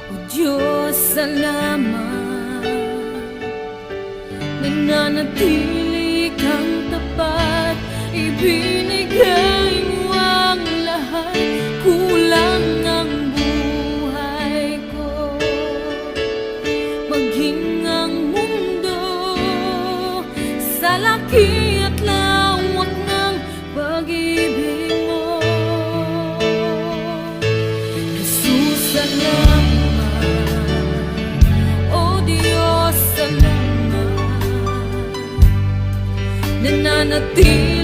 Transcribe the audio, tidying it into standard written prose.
O Diyos, salamat. Nananatili kang tapat, ibinigay mo ang lahat. Kulang ang buhay ko, maging ang mundo sa laki at lawak ng pag-ibig mo. Jesus, salamat. O Diyos, salamat. Nananatili